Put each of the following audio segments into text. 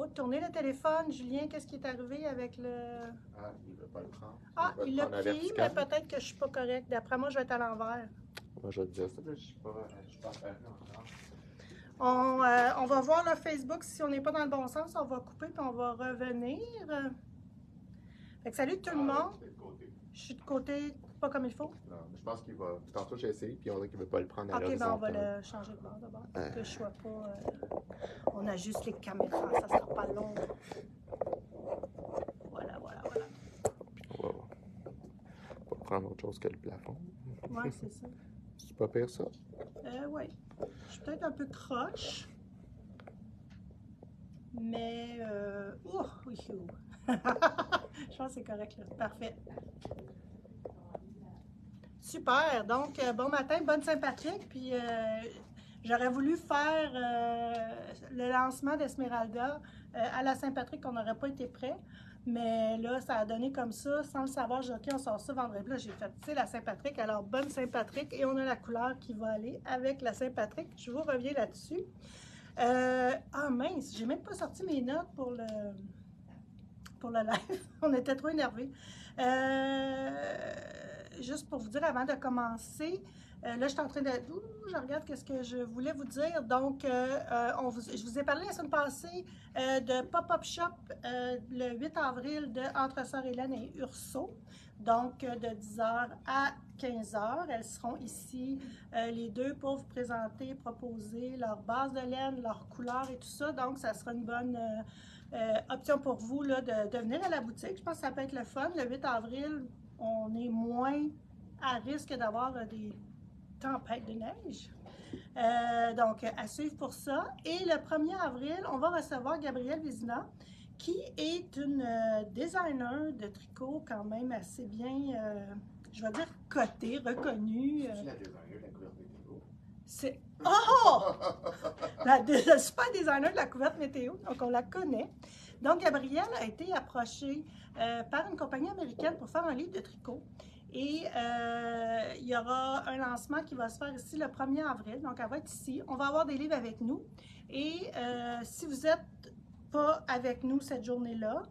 Oh, tournez le téléphone, Julien, qu'est-ce qui est arrivé avec le... Ah, il ne veut pas le prendre. Ah, il l'a prendre à pris, mais vertical. peut-être que je suis pas correct. D'après moi, je vais être à l'envers. Moi, je vais te dire ça, là, je suis pas apparu encore. On va voir le Facebook. Si on n'est pas dans le bon sens, on va couper puis on va revenir. Fait que salut tout le monde. Ouais, de côté. Je suis de côté, pas comme il faut. Non, mais je pense qu'il va. Tantôt, j'ai essayé, puis on dirait qu'il ne veut pas le prendre à Ok, ben on va l'horizontale. le changer de bord d'abord. Pour que je sois pas. On ajuste les caméras, ça sera pas long. Voilà. On va prendre autre chose que le plafond. Ouais, c'est ça. C'est pas pire, ça? Oui. Je suis peut-être un peu croche. Mais. oui. Je pense que c'est correct là. Parfait. Super. Donc, bon matin, bonne Saint-Patrick. Puis, j'aurais voulu faire le lancement d'Esmeralda à la Saint-Patrick, on n'aurait pas été prêt. Mais là, ça a donné comme ça, sans le savoir, j'ai dit, OK, on sort ça vendredi. Là, j'ai fait, tu sais, la Saint-Patrick. Alors, bonne Saint-Patrick. Et on a la couleur qui va aller avec la Saint-Patrick. Je vous reviens là-dessus. Ah mince, j'ai même pas sorti mes notes pour le live. On était trop énervés. Juste pour vous dire avant de commencer, là je suis en train de... je regarde qu'est-ce que je voulais vous dire. Donc, je vous ai parlé la semaine passée de Pop-Up Shop le 8 avril de Entre Sœurs Hélène et Urso. Donc, de 10h à 15h. Elles seront ici, les deux, pour vous présenter, proposer leur base de laine, leur couleur et tout ça. Donc, ça sera une bonne option pour vous là, de venir à la boutique. Je pense que ça peut être le fun. Le 8 avril, on est moins à risque d'avoir des tempêtes de neige. Donc, à suivre pour ça. Et le 1er avril, on va recevoir Gabrielle Vézina, qui est une designer de tricot quand même assez bien, je vais dire, cotée, reconnue. C'est la designer de la couverte météo. C'est... Oh! La super designer de la couverte météo, donc on la connaît. Donc, Gabrielle a été approchée par une compagnie américaine pour faire un livre de tricot. Et il y aura un lancement qui va se faire ici le 1er avril. Donc, elle va être ici. On va avoir des livres avec nous. Et si vous n'êtes pas avec nous cette journée-là,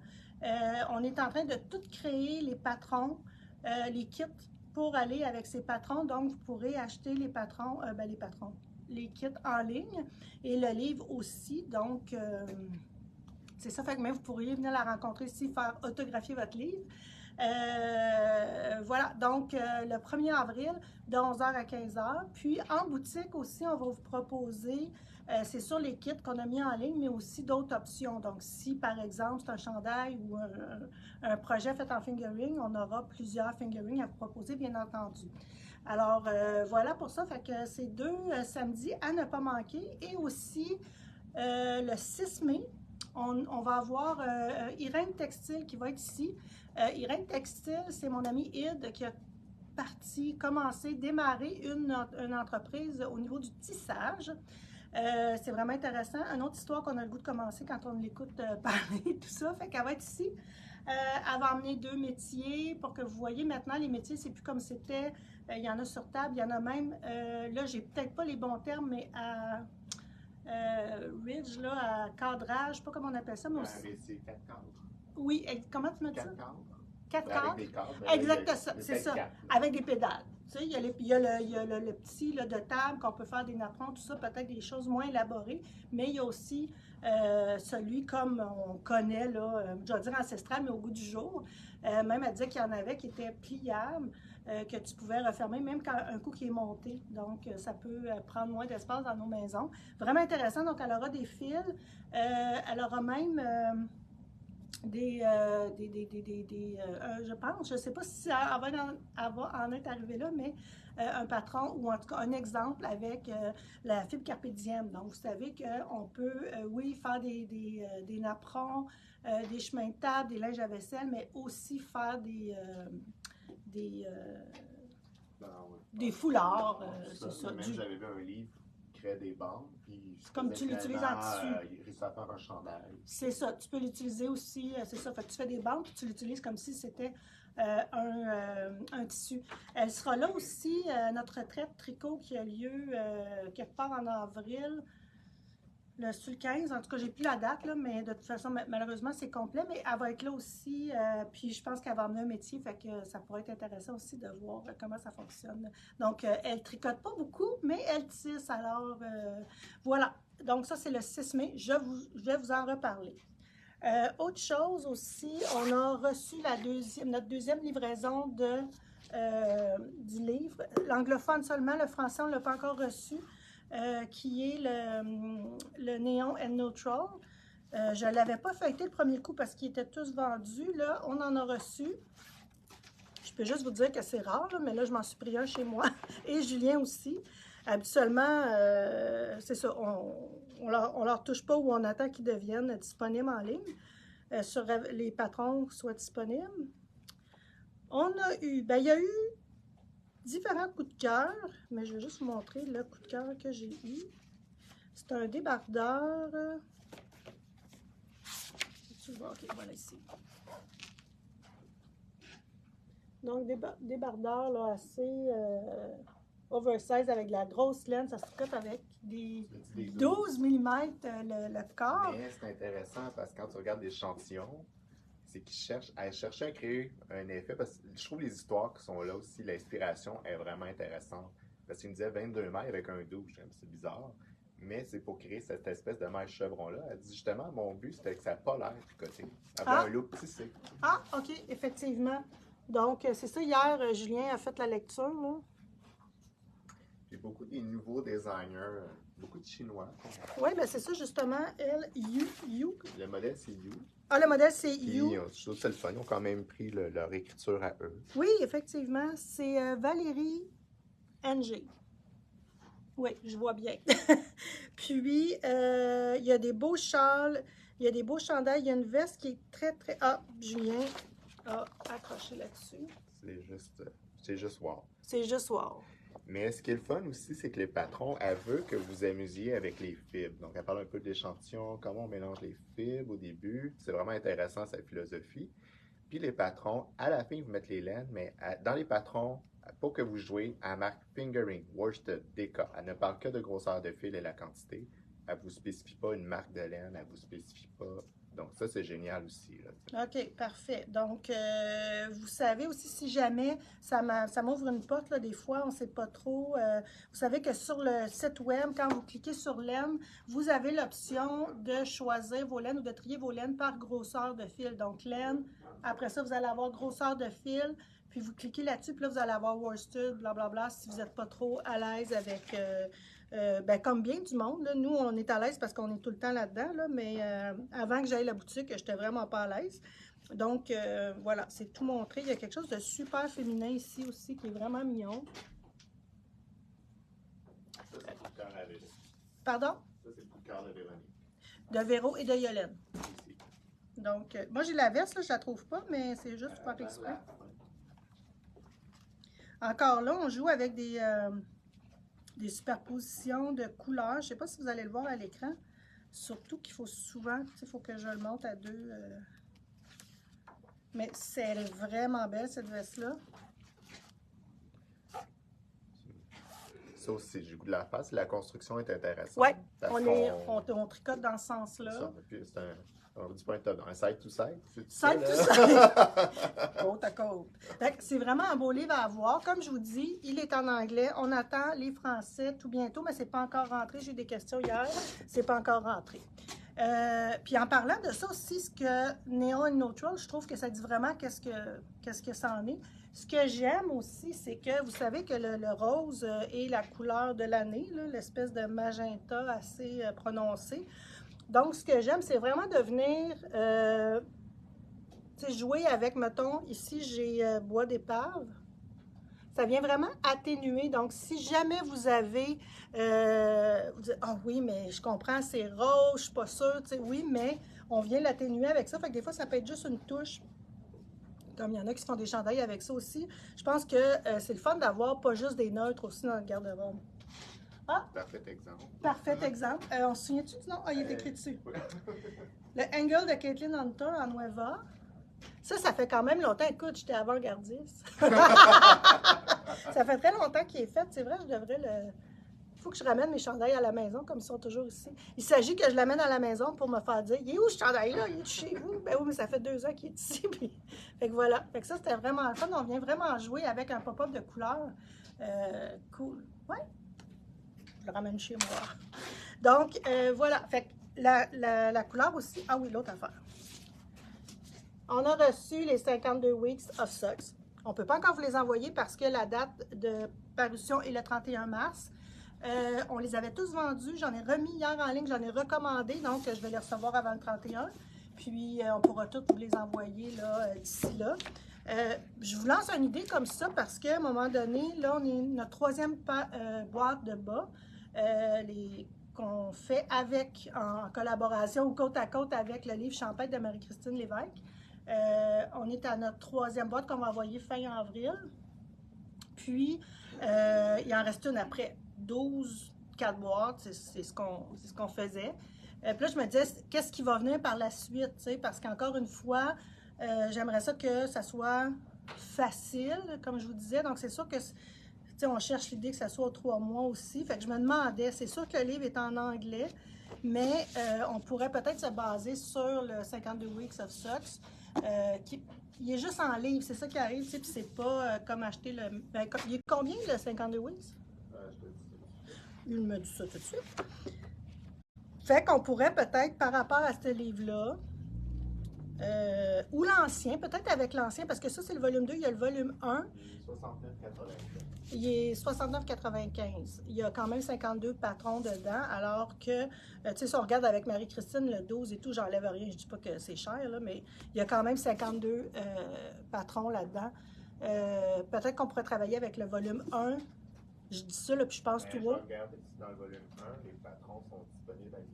on est en train de tout créer les patrons, les kits pour aller avec ces patrons. Donc, vous pourrez acheter les patrons, les kits en ligne et le livre aussi. Donc, c'est ça, fait que même vous pourriez venir la rencontrer ici, faire autographier votre livre. Voilà, donc le 1er avril, de 11h à 15h. Puis en boutique aussi, on va vous proposer, c'est sur les kits qu'on a mis en ligne, mais aussi d'autres options. Donc si par exemple c'est un chandail ou un projet fait en fingering, on aura plusieurs fingerings à vous proposer, bien entendu. Alors voilà pour ça, fait que c'est deux samedis à ne pas manquer. Et aussi le 6 mai, on va avoir Irène Textile qui va être ici. Irène Textile, c'est mon ami Id qui a démarré une entreprise au niveau du tissage. C'est vraiment intéressant. Une autre histoire qu'on a le goût de commencer quand on l'écoute parler, tout ça. Fait qu'elle va être ici. Elle va emmener deux métiers pour que vous voyez maintenant les métiers, c'est plus comme c'était. Il y en a sur table, il y en a même. Là, j'ai peut-être pas les bons termes, mais à ridge, là, à cadrage, je sais pas comment on appelle ça, mais aussi. C'est 4 cadres. Oui, comment tu mets ça? 4 cadres. 4 Avec cadres? des cadres. Exact, c'est ça. 4. Avec des pédales. Tu sais, il y a le petit là, de table qu'on peut faire des napperons, tout ça, peut-être des choses moins élaborées, mais il y a aussi celui comme on connaît, là, je vais dire ancestral, mais au goût du jour. Même elle disait qu'il y en avait qui étaient pliables, que tu pouvais refermer, même quand un coup qui est monté. Donc, ça peut prendre moins d'espace dans nos maisons. Vraiment intéressant. Donc, elle aura des fils. Elle aura même... je pense, je ne sais pas si elle va en être arrivée là, mais un patron ou en tout cas un exemple avec la fibre carpe diem. Donc, vous savez qu'on peut, oui, faire des napperons, des chemins de table, des linges à vaisselle, mais aussi faire des foulards. C'est ça. Même j'avais vu un livre qui créait des bandes. Comme tu l'utilises en tissu. Il réussit à faire un chandail. C'est ça, tu peux l'utiliser aussi, c'est ça. Fait que tu fais des bandes puis tu l'utilises comme si c'était un tissu. Elle sera là aussi, notre retraite tricot qui a lieu quelque part en avril. sur le 15. En tout cas, j'ai plus la date, là, mais de toute façon, malheureusement, c'est complet. Mais elle va être là aussi. Puis je pense qu'elle va amener un métier, fait que ça pourrait être intéressant aussi de voir comment ça fonctionne. Donc, elle tricote pas beaucoup, mais elle tisse. Alors, voilà. Donc, ça, c'est le 6 mai. Je vais vous en reparler. Autre chose aussi, on a reçu notre deuxième livraison du livre. L'anglophone seulement, le français, on ne l'a pas encore reçu. Qui est le Neon and Neutral. Je ne l'avais pas feuilleté le premier coup parce qu'ils étaient tous vendus. Là, on en a reçu. Je peux juste vous dire que c'est rare, là, mais là, je m'en suis pris un chez moi. Et Julien aussi. Habituellement, c'est ça, on leur touche pas ou on attend qu'ils deviennent disponibles en ligne. Sur les patrons soient disponibles. On a eu, il y a eu différents coups de cœur, mais je vais juste vous montrer le coup de cœur que j'ai eu. C'est un débardeur. Ok, voilà ici. Donc, débardeur là, assez oversize avec de la grosse laine. Ça se tricote avec des 12 mm le corps. Mais c'est intéressant parce que quand tu regardes l'échantillon, c'est elle cherchait à créer un effet, parce que je trouve les histoires qui sont là aussi, l'inspiration est vraiment intéressante. Parce qu'il me disait 22 mailles avec un 12, c'est bizarre, mais c'est pour créer cette espèce de maille chevron-là. Elle dit justement, mon but c'était que ça n'a pas l'air tricoté, avoir un look tissé. Ah, ok, effectivement. Donc, c'est ça, hier, Julien a fait la lecture, là. Puis beaucoup des nouveaux designers, beaucoup de Chinois. Oui, bien c'est ça, justement, You. Le modèle, c'est You. Ah, le modèle, c'est Puis, You. je trouve que c'est le fun. Ils ont quand même pris leur écriture à eux. Oui, effectivement. C'est Valérie NG. Oui, je vois bien. Puis, il y a des beaux châles, il y a des beaux chandails. Il y a une veste qui est très, très... Ah, Julien a accroché là-dessus. C'est juste wow. C'est juste wow. Mais ce qui est le fun aussi, c'est que les patrons, elle veut que vous amusiez avec les fibres. Donc, elle parle un peu de l'échantillon, comment on mélange les fibres au début. C'est vraiment intéressant, sa philosophie. Puis les patrons, à la fin, ils vous mettent les laines, mais dans les patrons, pour que vous jouez, elle marque fingering, worsted, DK. Elle ne parle que de grosseur de fil et la quantité. Elle ne vous spécifie pas une marque de laine, elle ne vous spécifie pas. Donc, ça, c'est génial aussi. Là. OK, parfait. Donc, vous savez aussi, si jamais ça m'ouvre une porte, là, des fois, on ne sait pas trop. Vous savez que sur le site web, quand vous cliquez sur laine, vous avez l'option de choisir vos laines ou de trier vos laines par grosseur de fil. Donc, laine, après ça, vous allez avoir grosseur de fil, puis vous cliquez là-dessus, puis là, vous allez avoir worsted, blablabla, si vous n'êtes pas trop à l'aise avec... comme bien du monde, là, nous, on est à l'aise parce qu'on est tout le temps là-dedans, là, mais avant que j'aille à la boutique, je n'étais vraiment pas à l'aise. Donc, voilà, c'est tout montré. Il y a quelque chose de super féminin ici aussi qui est vraiment mignon. Ça, c'est le coup de cœur à Véronique. Pardon? Ça, c'est le coup de cœur de Véronique. De Véro et de Yolène. Ici. Donc, moi, j'ai la veste, là, je la trouve pas, mais c'est juste pour faire exprès. Encore là, on joue avec des superpositions de couleurs. Je ne sais pas si vous allez le voir à l'écran. Surtout qu'il faut souvent, il faut que je le monte à deux. Mais elle est vraiment belle, cette veste-là. Ça aussi, j'ai le goût de la face. La construction est intéressante. Oui, on tricote dans ce sens-là. C'est un du point de top, un side to side. Side to side. Côte à côte. C'est vraiment un beau livre à avoir. Comme je vous dis, il est en anglais. On attend les français tout bientôt, mais c'est pas encore rentré. J'ai eu des questions hier. C'est pas encore rentré. Puis en parlant de ça aussi, ce que Neon and Neutral, je trouve que ça dit vraiment qu'est-ce que ça en est. Ce que j'aime aussi, c'est que vous savez que le rose est la couleur de l'année, l'espèce de magenta assez prononcé. Donc, ce que j'aime, c'est vraiment de venir jouer avec, mettons, ici, j'ai bois d'épave. Ça vient vraiment atténuer. Donc, si jamais vous avez, vous dites, ah oui, mais je comprends, c'est rose, je suis pas sûre, oui, mais on vient l'atténuer avec ça. Fait que des fois, ça peut être juste une touche. Comme il y en a qui se font des chandails avec ça aussi. Je pense que c'est le fun d'avoir pas juste des neutres aussi dans le garde-robe. Ah! Parfait exemple. Parfait exemple. On se souvient-tu du nom? Ah, il est écrit dessus. Le Angle de Caitlin Hunter en Nueva. Ça fait quand même longtemps. Écoute, j'étais avant-gardiste. Ça fait très longtemps qu'il est fait. C'est vrai, je devrais le... faut que je ramène mes chandails à la maison, comme ils sont toujours ici. Il s'agit que je l'amène à la maison pour me faire dire, il est où ce chandail-là? Il est chez vous? Ben oui, mais ça fait 2 ans qu'il est ici. Puis... Fait que voilà. Fait que ça, c'était vraiment le fun. On vient vraiment jouer avec un pop-up de couleur. Cool. Ouais. Je le ramène chez moi. Donc, voilà. Fait que la couleur aussi. Ah oui, l'autre affaire. On a reçu les 52 Weeks of Socks. On ne peut pas encore vous les envoyer parce que la date de parution est le 31 mars. On les avait tous vendus. J'en ai remis hier en ligne, j'en ai recommandé, donc je vais les recevoir avant le 31. Puis, on pourra tous vous les envoyer d'ici là. Je vous lance une idée comme ça parce qu'à un moment donné, là, on est notre 3e boîte de bas qu'on fait en collaboration ou côte à côte avec le livre Champêtre de Marie-Christine Lévesque. On est à notre 3e boîte qu'on va envoyer fin avril. Puis, il en reste une après 4 boîtes, c'est ce qu'on faisait. Puis là, je me disais, qu'est-ce qui va venir par la suite? Parce qu'encore une fois, j'aimerais ça que ça soit facile, comme je vous disais. Donc, c'est sûr que on cherche l'idée que ça soit aux 3 mois aussi. Fait que je me demandais, c'est sûr que le livre est en anglais, mais on pourrait peut-être se baser sur le 52 Weeks of Socks. Il est juste en livre, c'est ça qui arrive, puis c'est pas comme acheter le... il est combien le 52 Weeks? Il me dit ça tout de suite. Fait qu'on pourrait peut-être, par rapport à ce livre-là, ou l'ancien, peut-être avec l'ancien, parce que ça c'est le volume 2, il y a le volume 1. Il est 69,95. Il y a quand même 52 patrons dedans, alors que, tu sais, si on regarde avec Marie-Christine, le 12 et tout, j'enlève rien, je dis pas que c'est cher, là, mais il y a quand même 52 patrons là-dedans. Peut-être qu'on pourrait travailler avec le volume 1. Je dis ça, là, puis je pense tout haut. Je regarde si dans le volume 1, les patrons sont disponibles à l'unité.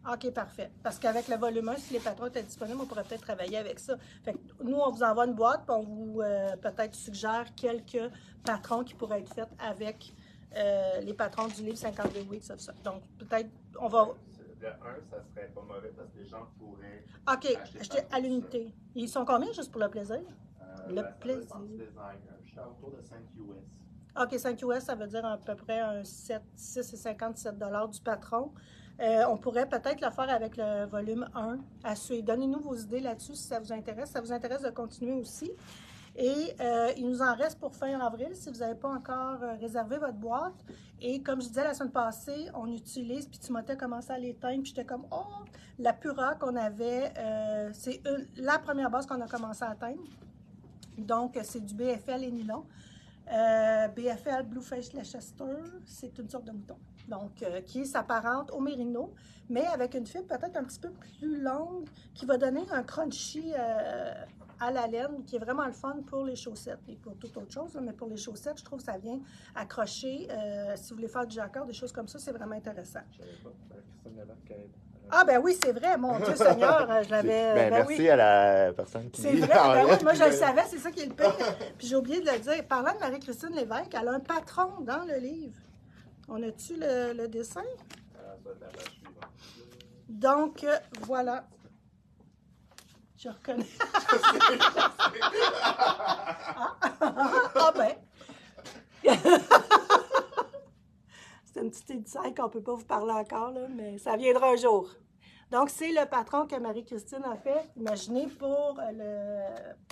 OK, parfait. Parce qu'avec le volume 1, si les patrons étaient disponibles, on pourrait peut-être travailler avec ça. Fait que nous, on vous envoie une boîte, puis on vous peut-être suggère quelques patrons qui pourraient être faits avec les patrons du livre 52 Weeks of Socks. Donc, peut-être, on va... Le 1, ça serait pas mauvais parce que les gens pourraient acheter à l'unité. Ils sont combien, juste pour le plaisir? Le plaisir. Je suis autour de 5 US. OK, 5 US, ça veut dire à peu près un 6,57 $ du patron. On pourrait peut-être le faire avec le volume 1 à suivre. Donnez-nous vos idées là-dessus si ça vous intéresse. Ça vous intéresse de continuer aussi. Et il nous en reste pour fin avril si vous n'avez pas encore réservé votre boîte. Et comme je disais la semaine passée, on utilise, puis Timothée a commencé à l'éteindre, puis j'étais comme, oh, la Pura qu'on avait, c'est la première base qu'on a commencé à atteindre. Donc, c'est du BFL et nylon. BFL Blueface Leicester, c'est une sorte de mouton. Donc, qui s'apparente au mérino, mais avec une fibre peut-être un petit peu plus longue, qui va donner un crunchy à la laine, qui est vraiment le fun pour les chaussettes et pour toute autre chose. Là, mais pour les chaussettes, je trouve que ça vient accrocher. Si vous voulez faire du jacquard, des choses comme ça, c'est vraiment intéressant. Je savais pas. Christine Lévesque. Ah ben oui, c'est vrai, mon Dieu Seigneur, je l'avais... merci oui. à la personne qui... C'est vrai, ben oui, moi je le savais, c'est ça qui est le pire. Puis j'ai oublié de le dire. Parlant de Marie-Christine Lévesque, elle a un patron dans le livre. On a-tu le dessin? Donc, voilà. Je reconnais. Ah ben. C'est une petite détail qu'on ne peut pas vous parler encore, là, mais ça viendra un jour. Donc, c'est le patron que Marie-Christine a fait, imaginez, pour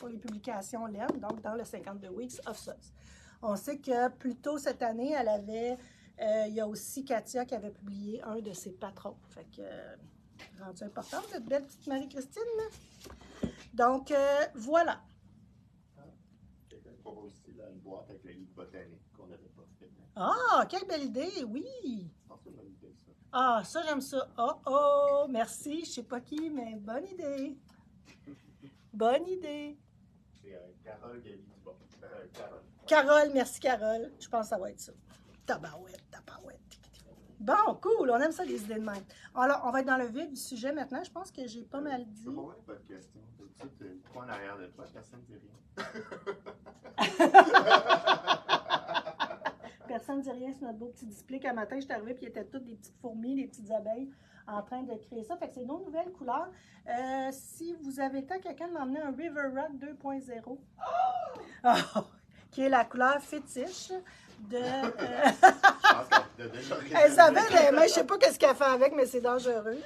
les publications laine, donc dans le 52 Weeks of Socks. On sait que plus tôt cette année, elle avait, il y a aussi Katia qui avait publié un de ses patrons. Fait que, rendu important, cette belle petite Marie-Christine. Donc, voilà. Quelqu'un qui trouve aussi là, une boîte avec le livre botanique qu'on n'avait pas fait. Ah, quelle belle idée, oui! Je pense que c'est une bonne idée, ça. Ah, ça, j'aime ça. Oh, merci, je sais pas qui, mais bonne idée. Bonne idée. C'est Carole Gaby Dubon. Carole. Carole, merci Carole. Je pense que ça va être ça. Tabarouette. Bon, cool, on aime ça, les idées de même. Alors, on va être dans le vif du sujet maintenant. Je pense que j'ai pas mal dit. Je peux pas votre question. Tu es en arrière de toi, personne ne dit rien. Personne ne dit rien sur notre beau petit display qu'un matin, je suis arrivée et il y était toutes des petites fourmis, des petites abeilles en train de créer ça. Fait que c'est nos nouvelles couleurs. Si vous avez le temps, quelqu'un de m'emmener un River Rock 2.0. Qui est la couleur fétiche. de... Je pense qu'elle a déjà Elle savait, mais je sais pas qu'est-ce qu'elle fait avec, mais c'est dangereux.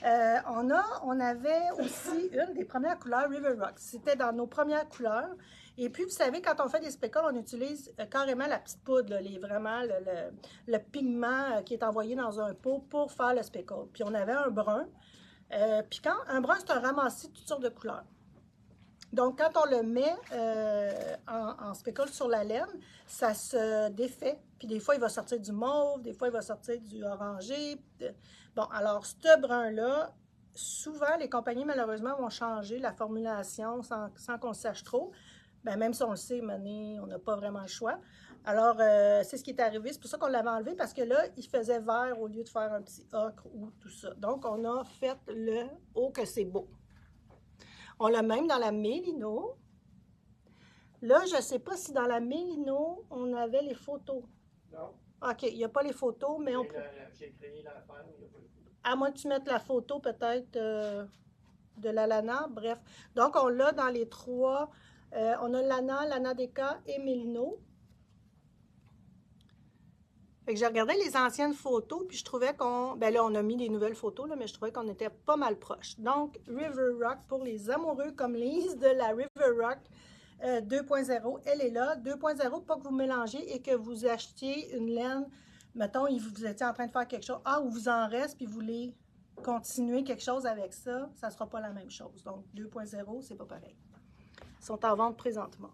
On avait aussi une des premières couleurs, River Rock. C'était dans nos premières couleurs. Et puis, vous savez, quand on fait des speckles, on utilise carrément la petite poudre, là, vraiment le pigment qui est envoyé dans un pot pour faire le speckle. Puis, on avait un brun. Puis, un brun, c'est un ramassis de toutes sortes de couleurs. Donc, quand on le met en speckle sur la laine, ça se défait. Puis des fois, il va sortir du mauve, des fois, il va sortir du orangé. Bon, alors, ce brun-là, souvent, les compagnies, malheureusement, vont changer la formulation sans qu'on le sache trop. Bien, même si on le sait, Mané, on n'a pas vraiment le choix. Alors, c'est ce qui est arrivé. C'est pour ça qu'on l'avait enlevé, parce que là, il faisait vert au lieu de faire un petit ocre ou tout ça. Donc, on a fait le « Oh, que c'est beau ». On l'a même dans la Mélino. Là, je ne sais pas si dans la Mélino, on avait les photos. Non. OK, il n'y a pas les photos, mais on peut... J'ai créé l'affaire, il n'y a pas de photo. À moins que tu mettes la photo, peut-être, de la Lana. Bref. Donc, on l'a dans les trois. On a Lana, Lana Deca et Mélino. Fait que j'ai regardé les anciennes photos, puis je trouvais qu'on... Ben là, on a mis des nouvelles photos, là, mais je trouvais qu'on était pas mal proche. Donc, River Rock, pour les amoureux comme Lise de la River Rock 2.0, elle est là. 2.0, pas que vous mélangez et que vous achetiez une laine, mettons, vous étiez en train de faire quelque chose, ou vous en reste, puis vous voulez continuer quelque chose avec ça, ça ne sera pas la même chose. Donc, 2.0, c'est pas pareil. Ils sont en vente présentement.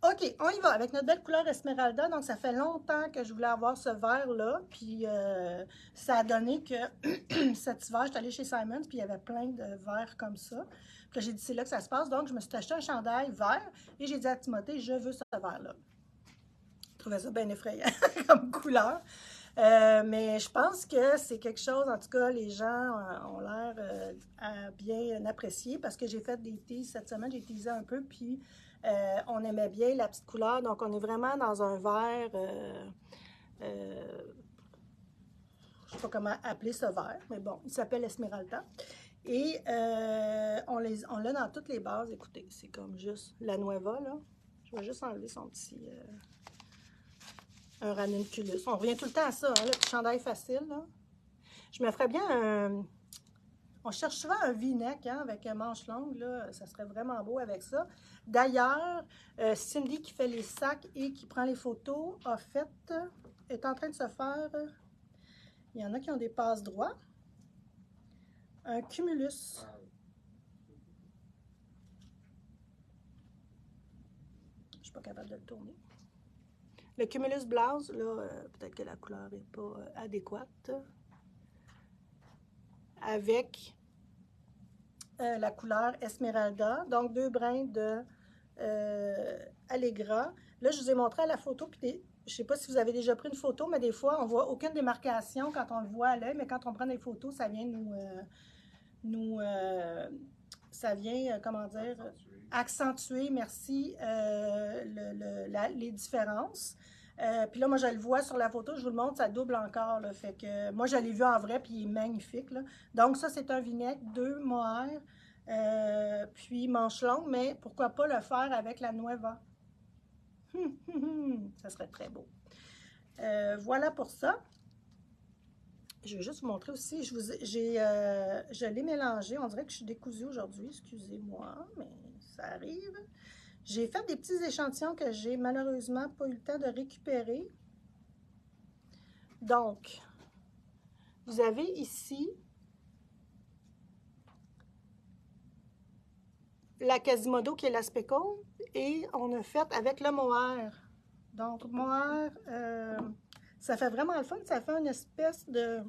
OK, on y va avec notre belle couleur Esmeralda. Donc, ça fait longtemps que je voulais avoir ce vert-là. Puis, ça a donné que cet hiver, j'étais allée chez Simons, puis il y avait plein de verres comme ça. Puis j'ai dit, c'est là que ça se passe. Donc, je me suis acheté un chandail vert et j'ai dit à Timothée, je veux ce vert-là. Je trouvais ça bien effrayant comme couleur. Mais je pense que c'est quelque chose, en tout cas, les gens ont l'air à bien apprécier parce que j'ai fait des teases cette semaine, j'ai teasé un peu, puis on aimait bien la petite couleur. Donc, on est vraiment dans un vert, je ne sais pas comment appeler ce vert, mais bon, il s'appelle Esmeralda. Et on l'a dans toutes les bases. Écoutez, c'est comme juste la Nueva, là. Je vais juste enlever son petit... un ranunculus. On revient tout le temps à ça, hein, le petit chandail facile, là. Je me ferais bien un... On cherche souvent un V-neck, hein, avec un manche longue, là. Ça serait vraiment beau avec ça. D'ailleurs, Cindy qui fait les sacs et qui prend les photos, est en train de se faire... Il y en a qui ont des passe-droits. Un cumulus. Je ne suis pas capable de le tourner. Le cumulus blouse, là, peut-être que la couleur n'est pas adéquate. Avec la couleur Esmeralda. Donc, 2 brins de Allegra. Là, je vous ai montré à la photo, puis je ne sais pas si vous avez déjà pris une photo, mais des fois, on ne voit aucune démarcation quand on le voit à l'œil, mais quand on prend des photos, ça vient ça vient, comment dire, accentuer, merci, les différences. Puis là, moi, je le vois sur la photo, je vous le montre, ça double encore, là, fait que moi, je l'ai vu en vrai, puis il est magnifique, là. Donc, ça, c'est un V-neck, 2 mohair, puis manche longue, mais pourquoi pas le faire avec la Nueva? Ça serait très beau. Voilà pour ça. Je vais juste vous montrer aussi, je l'ai mélangé, on dirait que je suis décousue aujourd'hui, excusez-moi, mais ça arrive. J'ai fait des petits échantillons que j'ai malheureusement pas eu le temps de récupérer. Donc, vous avez ici la Quasimodo qui est la speckle et on a fait avec le mohair. Donc, mohair, ça fait vraiment le fun, ça fait une espèce de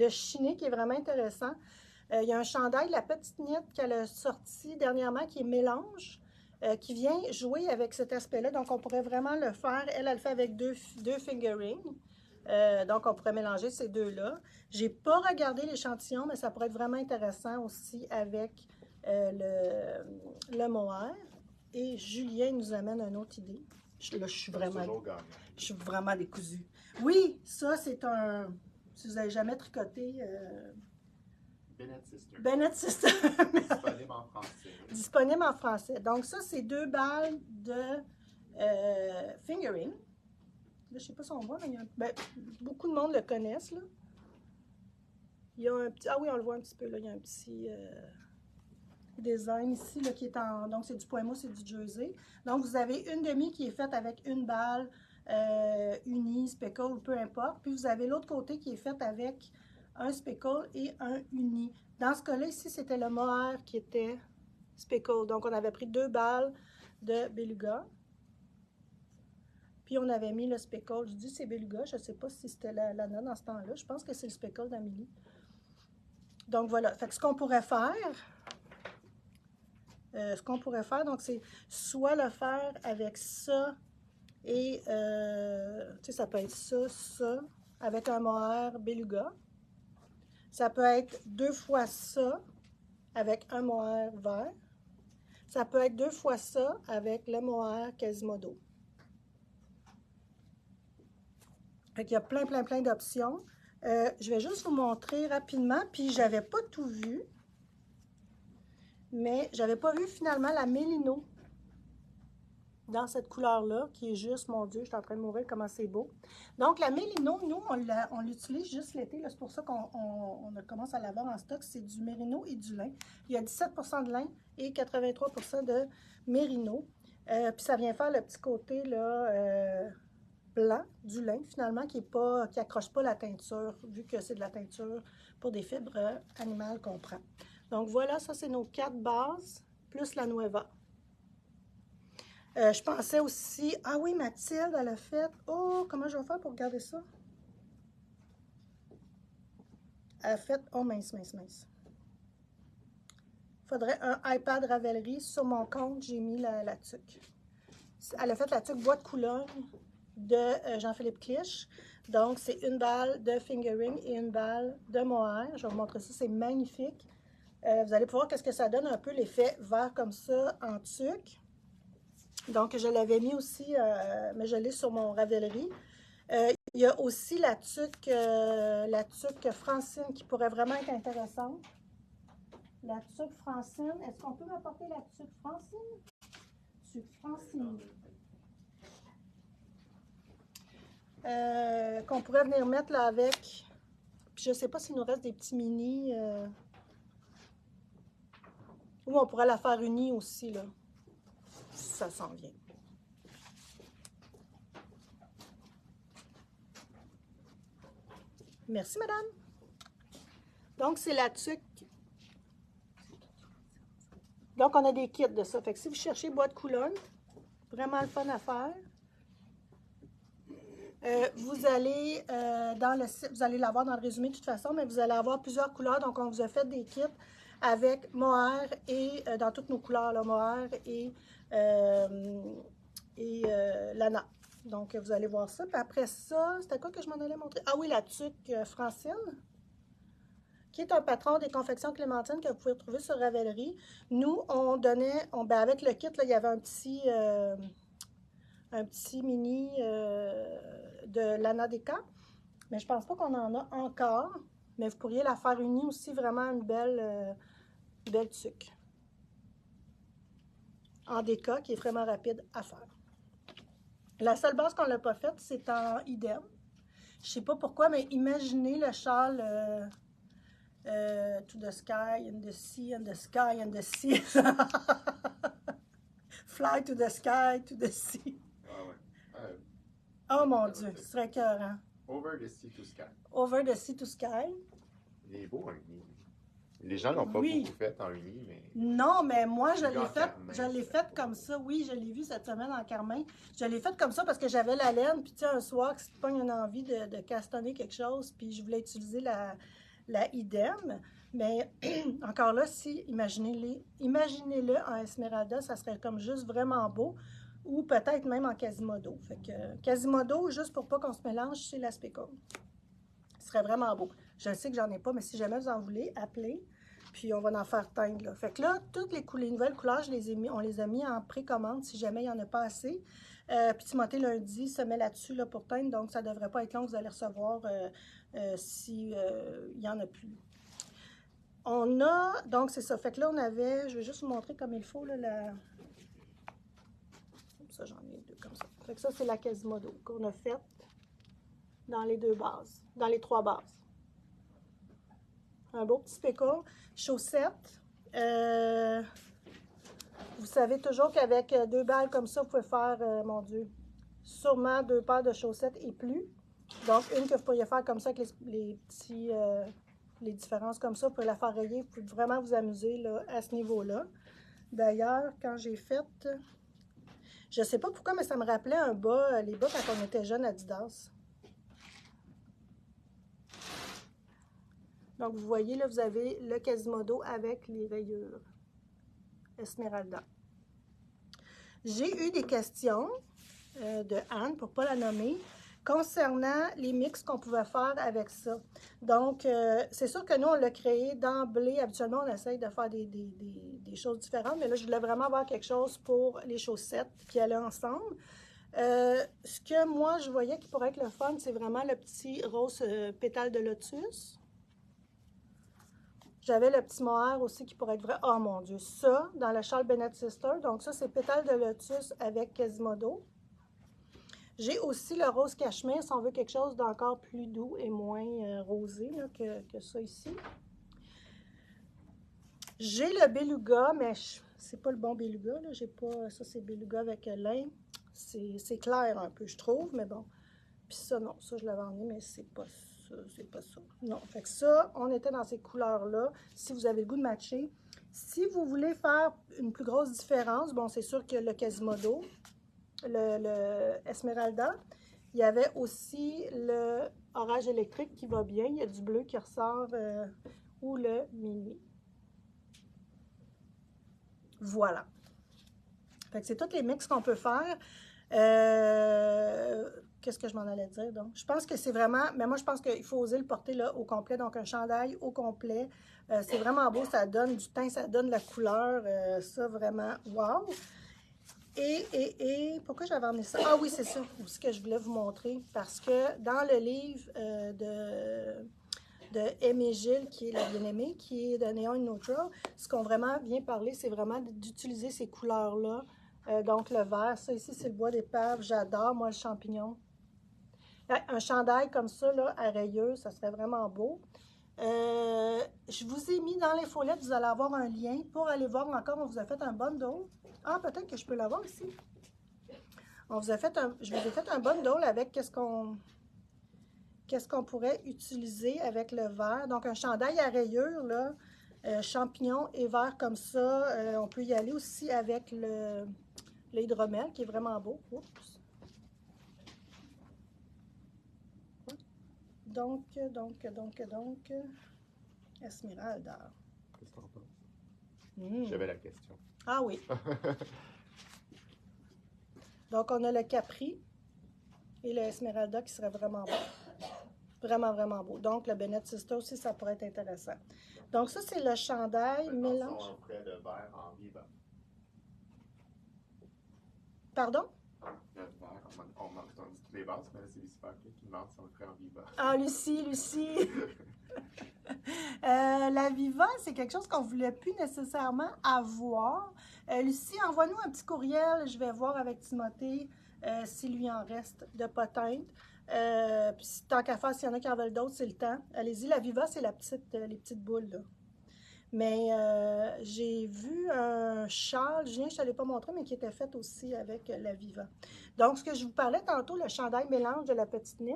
chiné qui est vraiment intéressant. Il y a un chandail, la petite niette qu'elle a sorti dernièrement qui est mélange, qui vient jouer avec cet aspect-là. Donc, on pourrait vraiment le faire. Elle le fait avec deux fingerings. Donc, on pourrait mélanger ces deux-là. Je n'ai pas regardé l'échantillon, mais ça pourrait être vraiment intéressant aussi avec le mohair. Et Julien nous amène une autre idée. Là, je suis vraiment décousue. Oui, ça, c'est un... Si vous n'avez jamais tricoté... Bennett Sister. Bennett Sister. Disponible en français. Disponible en français. Donc, ça, c'est 2 balles de Fingering. Là, je ne sais pas si on voit, mais beaucoup de monde le connaissent. Là. Il y a un petit. Ah oui, on le voit un petit peu. Là, il y a un petit design ici là, qui est en. Donc, c'est du point mousse, c'est du jersey. Donc, vous avez une demi qui est faite avec une balle unie, speckle, peu importe. Puis, vous avez l'autre côté qui est faite avec un speckle et un uni. Dans ce cas-là, ici, c'était le mohair qui était speckle. Donc, on avait pris 2 balles de beluga. Puis, on avait mis le speckle. Je dis c'est beluga. Je ne sais pas si c'était l'Anna dans ce temps-là. Je pense que c'est le speckle d'Amélie. Donc, voilà. Fait que ce qu'on pourrait faire, donc, c'est soit le faire avec ça et, tu sais, ça peut être ça, ça, avec un mohair beluga. Ça peut être 2 fois ça avec un mohair vert. Ça peut être 2 fois ça avec le mohair Quasimodo. Fait qu'il y a plein d'options. Je vais juste vous montrer rapidement, puis j'avais pas tout vu. Mais j'avais pas vu finalement la Mélino dans cette couleur-là, qui est juste, mon Dieu, je suis en train de mourir, comment c'est beau. Donc, la Mélino, nous, on l'utilise juste l'été. C'est pour ça qu'on commence à l'avoir en stock. C'est du mérino et du lin. Il y a 17% de lin et 83% de mérino. Puis ça vient faire le petit côté là, blanc du lin, finalement, qui accroche pas la teinture, vu que c'est de la teinture pour des fibres animales qu'on prend. Donc, voilà, ça, c'est nos 4 bases, plus la Nueva. Je pensais aussi... Ah oui, Mathilde, elle a fait... Oh, comment je vais faire pour garder ça? Elle a fait... Oh, mince. Il faudrait un iPad Ravelry. Sur mon compte, j'ai mis la tuque. Elle a fait la tuque bois de Coulogne de Jean-Philippe Clich. Donc, c'est une balle de fingering et une balle de mohair. Je vais vous montrer ça, c'est magnifique. Vous allez pouvoir qu'est-ce que ça donne un peu l'effet vert comme ça en tuque. Donc, je l'avais mis aussi, mais je l'ai sur mon Ravelry. Il y a aussi la tuque Francine qui pourrait vraiment être intéressante. La tuque Francine. Est-ce qu'on peut m'apporter la tuque Francine? Tuque Francine. Qu'on pourrait venir mettre là avec. Puis je ne sais pas s'il nous reste des petits mini. Ou on pourrait la faire unie aussi, là. Si ça s'en vient. Merci, madame. Donc, c'est la tuque. Donc, on a des kits de ça. Fait que si vous cherchez bois de Coulogne, vraiment le fun à faire. Vous allez dans le site, vous allez l'avoir dans le résumé de toute façon, mais vous allez avoir plusieurs couleurs. Donc, on vous a fait des kits avec mohair et dans toutes nos couleurs, là, mohair et lana. Donc, vous allez voir ça. Puis après ça, c'était quoi que je m'en allais montrer? Ah oui, la tuque Francine, qui est un patron des confections Clémentine que vous pouvez retrouver sur Ravelry. Nous, on donnait, ben avec le kit, là, il y avait un petit mini de Lana Deca, mais je pense pas qu'on en a encore, mais vous pourriez la faire unie aussi, vraiment une belle tuque en Deca qui est vraiment rapide à faire. La seule base qu'on l'a pas faite, c'est en idem. Je sais pas pourquoi, mais imaginez le châle to the sky and the sea and the sky and the sea. Fly to the sky, to the sea. Oh mon Dieu, ce serait écœurant. Over the sea to sky. Over the sea to sky. Il est beau en uni. Les gens l'ont pas beaucoup fait en uni, mais... Non, mais moi, je l'ai fait comme ça. Oui, je l'ai vu cette semaine en carmin. Je l'ai fait comme ça parce que j'avais la laine. Puis, tu sais, un soir, si tu pognes une envie de castonner quelque chose, puis je voulais utiliser la idem. Mais encore là, si, imaginez-le en Esmeralda, ça serait comme juste vraiment beau. Ou peut-être même en Quasimodo. Fait que Quasimodo, juste pour pas qu'on se mélange, c'est la speckle. Ce serait vraiment beau. Je sais que j'en ai pas, mais si jamais vous en voulez, appelez. Puis on va en faire teindre. Là. Fait que là, toutes les nouvelles couleurs, on les a mis en précommande si jamais il n'y en a pas assez. Puis Timothée, lundi, se met là-dessus là, pour teindre. Donc, ça ne devrait pas être long. Vous allez recevoir s'il n'y en a plus. On a, donc c'est ça. Fait que là, on avait, je vais juste vous montrer comme il faut, là, ça, j'en ai 2 comme ça. Fait que ça, c'est la Quasimodo qu'on a faite dans les 2 bases, dans les 3 bases. Un beau petit speckle. Chaussettes. Vous savez toujours qu'avec 2 balles comme ça, vous pouvez faire, mon Dieu, sûrement 2 paires de chaussettes et plus. Donc, une que vous pourriez faire comme ça avec les différences comme ça, vous pouvez la faire rayer. Vous pouvez vraiment vous amuser là, à ce niveau-là. D'ailleurs, quand j'ai fait, je ne sais pas pourquoi, mais ça me rappelait un bas, les bas quand on était jeune Adidas. Donc, vous voyez, là, vous avez le Quasimodo avec les rayures Esmeralda. J'ai eu des questions de Anne, pour ne pas la nommer, concernant les mix qu'on pouvait faire avec ça. Donc, c'est sûr que nous, on l'a créé d'emblée. Habituellement, on essaye de faire des choses différentes, mais là, je voulais vraiment avoir quelque chose pour les chaussettes qui allaient ensemble. Ce que moi, je voyais qui pourrait être le fun, c'est vraiment le petit rose pétale de lotus. J'avais le petit mohair aussi qui pourrait être vrai. Oh mon Dieu, ça, dans le châle Bennett Sister. Donc ça, c'est pétale de lotus avec Quasimodo. J'ai aussi le rose cachemire, si on veut quelque chose d'encore plus doux et moins rosé là, que ça ici. J'ai le beluga, mais c'est pas le bon beluga. J'ai pas, ça, c'est beluga avec lin. C'est clair un peu, je trouve, mais bon. Puis ça, non, ça, je l'avais emmené, mais c'est pas ça. C'est pas ça. Non, fait que ça, on était dans ces couleurs-là. Si vous avez le goût de matcher. Si vous voulez faire une plus grosse différence, bon, c'est sûr que le Quasimodo, le Esmeralda, il y avait aussi le orage électrique qui va bien. Il y a du bleu qui ressort ou le minuit. Voilà. Fait que c'est tous les mix qu'on peut faire. Qu'est-ce que je m'en allais dire, donc? Je pense que c'est vraiment... Mais moi, je pense qu'il faut oser le porter là, au complet. Donc, un chandail au complet. C'est vraiment beau. Ça donne du teint, ça donne la couleur. Ça, vraiment, wow! Et pourquoi j'avais emmené ça? Ah oui, c'est ça aussi que je voulais vous montrer. Parce que dans le livre de Aimée Gilles, qui est la bien-aimée, qui est de Neon Neutral, ce qu'on vraiment vient parler, c'est vraiment d'utiliser ces couleurs-là. Donc, le vert, ça ici, c'est le bois d'épave. J'adore, moi, le champignon. Un chandail comme ça, là, à rayures, ça serait vraiment beau. Je vous ai mis dans l'infolette, vous allez avoir un lien pour aller voir encore. On vous a fait un bundle. Ah, peut-être que je peux l'avoir ici. Je vous ai fait un bundle avec qu'est-ce qu'on pourrait utiliser avec le vert. Donc, un chandail à rayures, là, champignons et vert comme ça. On peut y aller aussi avec l'hydromel, qui est vraiment beau. Oups. Donc, Esmeralda. Qu'est-ce que t'en penses? J'avais la question. Ah oui. Donc, on a le Capri et le Esmeralda qui serait vraiment beau. Vraiment, vraiment beau. Donc, le Bennett Sister aussi, ça pourrait être intéressant. Donc, ça, c'est le chandail mélange. On ferait le vert en Viva. Pardon? Le vert, on dit toutes les bases, mais là, c'est Lucifer qui demande si on le ferait en Viva. Ah, Lucie. La Viva, c'est quelque chose qu'on ne voulait plus nécessairement avoir. Lucie, envoie-nous un petit courriel. Je vais voir avec Timothée s'il lui en reste de potentes. Puis tant qu'à faire, s'il y en a qui en veulent d'autres, c'est le temps. Allez-y, la Viva, c'est les petites boules, là. Mais j'ai vu un châle, Julien, je ne te l'ai pas montré, mais qui était fait aussi avec la Viva. Donc, ce que je vous parlais tantôt, le chandail mélange de la petite knit.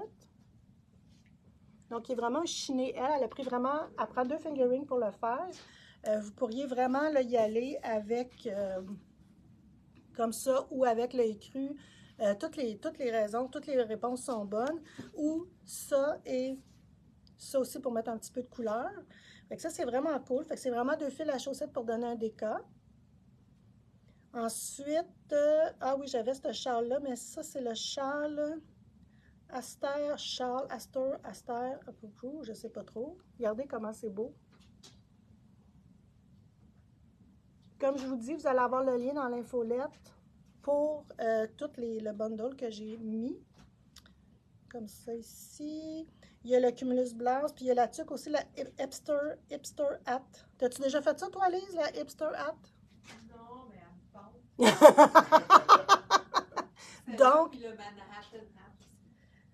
Donc, il est vraiment chiné. Elle a pris vraiment, elle prend 2 fingerings pour le faire. Vous pourriez vraiment là, y aller avec, comme ça, ou avec l'œil cru. Toutes les raisons, toutes les réponses sont bonnes. Ou ça et ça aussi pour mettre un petit peu de couleur. Fait que ça, c'est vraiment cool. Fait que c'est vraiment 2 fils à chaussettes pour donner un déca. Ensuite, ah oui, j'avais ce châle-là, mais ça, c'est le châle Aster, châle, Aster, je sais pas trop. Regardez comment c'est beau. Comme je vous dis, vous allez avoir le lien dans l'infolette pour tout le bundle que j'ai mis. Comme ça ici. Il y a le Cumulus Blouse, puis il y a la tuque aussi, la Hipster Hat. T'as-tu déjà fait ça, toi, Lise, la Hipster Hat? Non, mais elle me parle. Donc, puis le Manhattan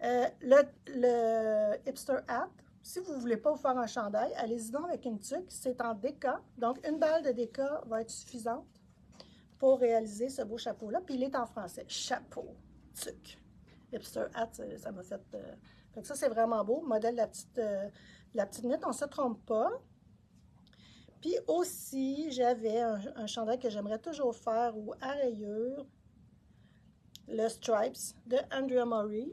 Hat. Le hipster hat, si vous ne voulez pas vous faire un chandail, allez-y donc avec une tuque. C'est en déca. Donc, une balle de déca va être suffisante pour réaliser ce beau chapeau-là. Puis, il est en français. Chapeau, tuque. Hipster hat, ça m'a fait... Fait que ça, c'est vraiment beau. Modèle de la petite knit, on ne se trompe pas. Puis aussi, j'avais un chandail que j'aimerais toujours faire ou à rayures. Le Stripes de Andrea Maury.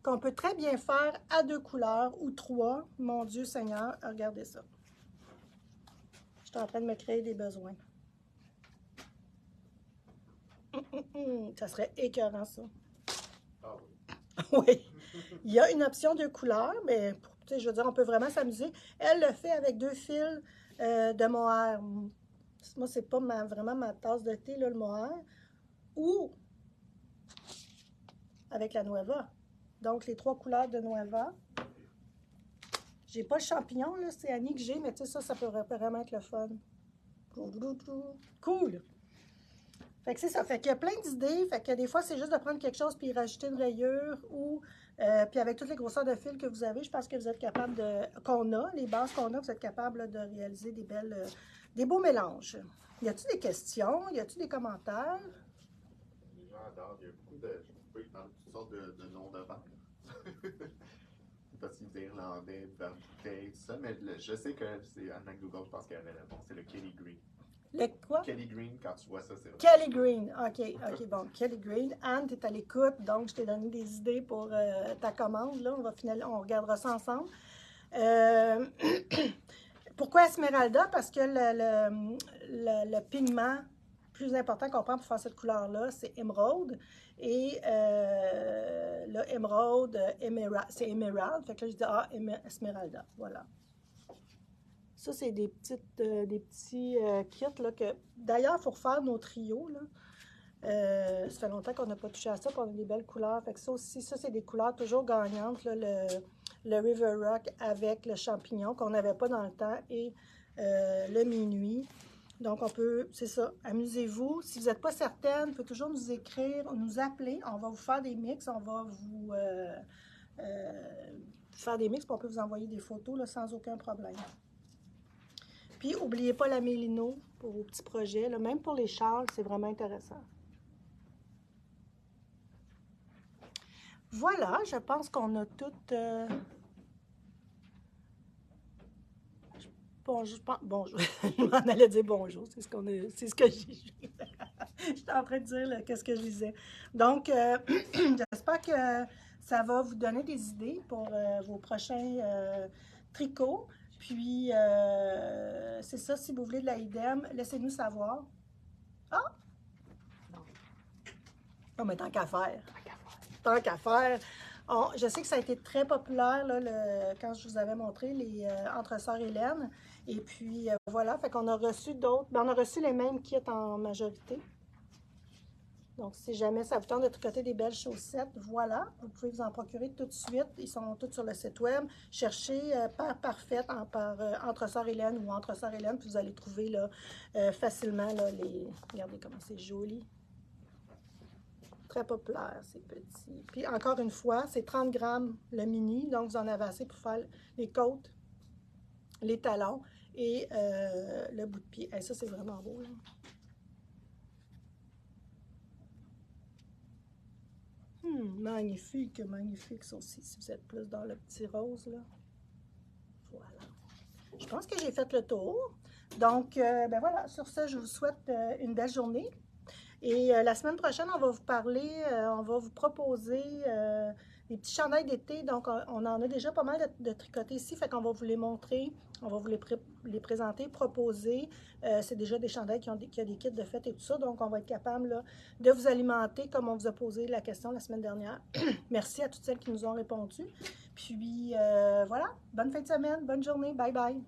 Qu'on peut très bien faire à 2 couleurs ou 3. Mon Dieu Seigneur, regardez ça. Je suis en train de me créer des besoins. Ça serait écœurant, ça. Ah oui. Oui. Il y a une option 2 couleurs, mais je veux dire, on peut vraiment s'amuser. Elle le fait avec 2 fils de mohair. Moi, c'est pas vraiment ma tasse de thé, là, le mohair. Ou avec la Nueva. Donc, les 3 couleurs de Nueva. J'ai pas le champignon, là, c'est Annie que j'ai, mais tu sais, ça peut vraiment être le fun. Cool! Fait que c'est ça. Fait qu'il y a plein d'idées. Fait que des fois, c'est juste de prendre quelque chose puis y rajouter une rayure ou... puis avec toutes les grosseurs de fil que vous avez, je pense que vous êtes capable les bases qu'on a, vous êtes capable là, de réaliser des beaux mélanges. Y a-t-il des questions? Y a-t-il des commentaires? Les gens adorent. Il y a beaucoup de... Je peux parler de toutes sortes de noms de vin. Parce qu'ils disent irlandais, bouteille, tout ça. Mais je sais que c'est Anne McDougall, je pense qu'elle avait le bon. C'est le Kelly Green. Le quoi? Kelly Green, quand tu vois ça, c'est... Kelly Green. OK, bon. Kelly Green. Anne, tu es à l'écoute, donc je t'ai donné des idées pour ta commande. Là, on regardera ça ensemble. Pourquoi Esmeralda? Parce que le pigment plus important qu'on prend pour faire cette couleur-là, c'est émeraude. Et le émeraude, c'est émeraude. Fait que là, je dis, Esmeralda. Voilà. Ça, c'est des petits kits là, que... D'ailleurs, il faut refaire nos trios. Là. Ça fait longtemps qu'on n'a pas touché à ça, puis on a des belles couleurs. Fait que ça aussi, ça, c'est des couleurs toujours gagnantes. Là, le River Rock avec le champignon qu'on n'avait pas dans le temps et le minuit. Donc, on peut, c'est ça, amusez-vous. Si vous n'êtes pas certaine, vous pouvez toujours nous écrire, nous appeler. On va vous faire des mix, on va vous faire des mix, puis on peut vous envoyer des photos là, sans aucun problème. Puis, n'oubliez pas la Mélino pour vos petits projets. Là. Même pour les châles, c'est vraiment intéressant. Voilà, je pense qu'on a toutes... Bonjour. Je m'en allais dire bonjour. C'est ce que j'ai. J'étais en train de dire qu'est-ce que je disais. Donc, j'espère que ça va vous donner des idées pour vos prochains tricots. Puis, c'est ça, si vous voulez de la idem, laissez-nous savoir. Ah! Non, mais tant qu'à faire. Tant qu'à faire. Je sais que ça a été très populaire là, quand je vous avais montré les Entre Sœurs Hélène. Et puis, voilà, fait qu'on a reçu d'autres. On a reçu les mêmes kits en majorité. Donc, si jamais ça vous tente de tricoter des belles chaussettes, voilà, vous pouvez vous en procurer tout de suite. Ils sont tous sur le site web. Cherchez Paire Parfaite par Entre Sœurs Hélène ou Entre Sœurs Hélène, puis vous allez trouver là, facilement là, regardez comment c'est joli. Très populaire, c'est petit. Puis encore une fois, c'est 30 grammes le mini, donc vous en avez assez pour faire les côtes, les talons et le bout de pied. Et ça, c'est vraiment beau. Là. Magnifique, magnifique ça aussi, si vous êtes plus dans le petit rose. Là. Voilà. Je pense que j'ai fait le tour. Donc, ben voilà, sur ce, je vous souhaite une belle journée. Et la semaine prochaine, on va vous parler, on va vous proposer des petits chandails d'été. Donc, on en a déjà pas mal de tricotés ici, fait qu'on va vous les montrer, on va vous les présenter, proposer. C'est déjà des chandails qui ont des kits de fête et tout ça, donc on va être capable là, de vous alimenter comme on vous a posé la question la semaine dernière. Merci à toutes celles qui nous ont répondu. Puis, voilà, bonne fin de semaine, bonne journée, bye bye!